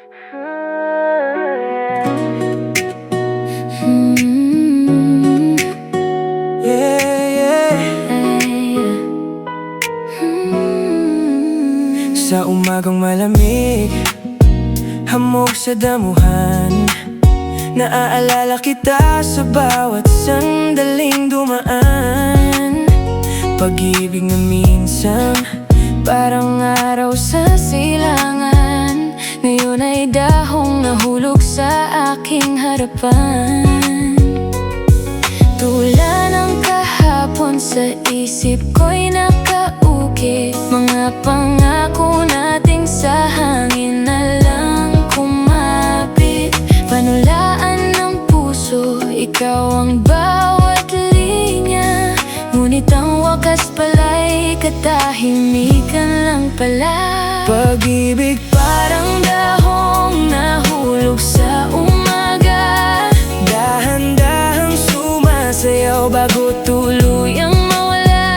Sa umagang malamig, hamog sa damuhan, naaalala kita sa bawat sandaling dumaan. Pag-ibig na minsan parang araw sa silangan, ngayon ay dahong nahulog sa aking harapan. Tula ng kahapon sa isip ko'y nakauki, mga pangako nating sa hangin na lang kumapit. Panulaan ng puso, ikaw ang bawat linya, ngunit ang wakas pala'y katahimikan lang pala. Pag-ibig parang dahong nahulog sa umaga, dahan-dahang sumasayaw bago tuluyang mawala.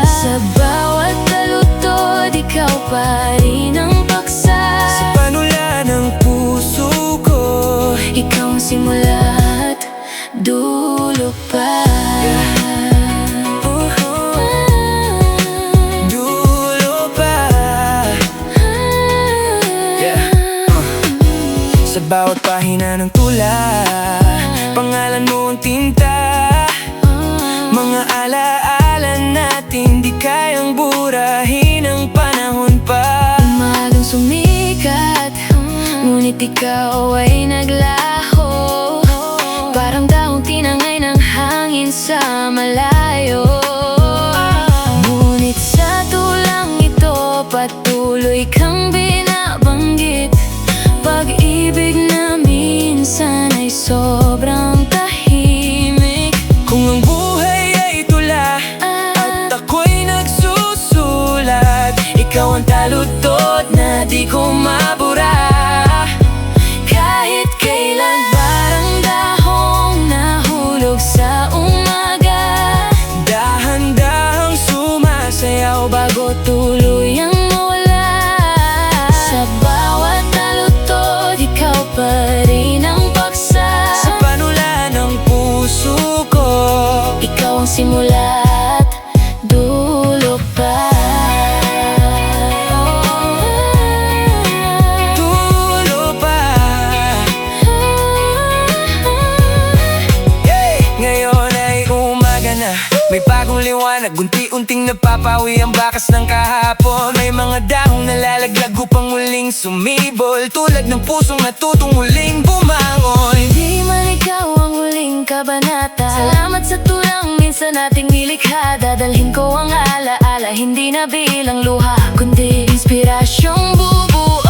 Sa bawat talutod, ikaw pa rin ang paksa. Sa panula ng puso ko, ikaw ang simula't dulo pa. Sa bawat pahina ng tula, pangalan mo ang tinta. Mga alaala natin di kayang burahin ng panahon pa. Umagang sumikat, ngunit ikaw ay naglaho, parang daong tinangay ng hangin sa malayo. Ngunit sa tulang ito, patuloy kang binabanggit. Pag-ibig na minsan ay sobrang tahimik. Kung ang buhay ay tula at ako'y nagsusulat, ikaw ang talutod na di ko mabura. Kahit kailan parang dahong nahulog sa umaga, dahan-dahang sumasayaw bago tuluyang mawala. Sa bawat talutod, ikaw pa rin ang paksa. Sa panula ng puso ko, ikaw ang simula't dulo pa. Dulo pa. Ngayon ay umaga na, may bagong liwanag, unti-unting napapawi ang bakas ng kahapon. May mga dahong nalalaglag upang muling sumibol, tulad ng pusong natutong muling bumangon. Hindi man ikaw ang huling kabanata, salamat sa tulang minsan nating nilikha. Dadalhin ko ang alaala, hindi na bilang luha, kundi inspirasyong bubuo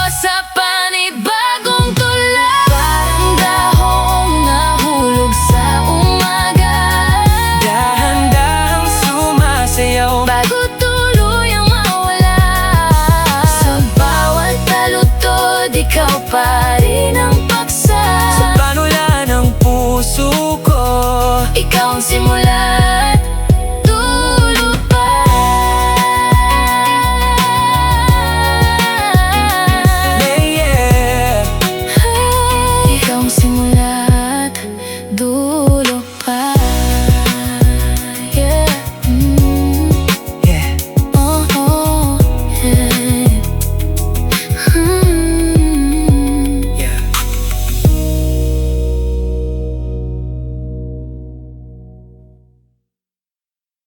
sa panibagong tula. Parang dahong nahulog sa umaga, dahan-dahang sumasayaw bago tuluyang mawala. Sa bawat talutod, ikaw pa rin ang paksa. Sa panula ng puso ko, ikaw ang simula.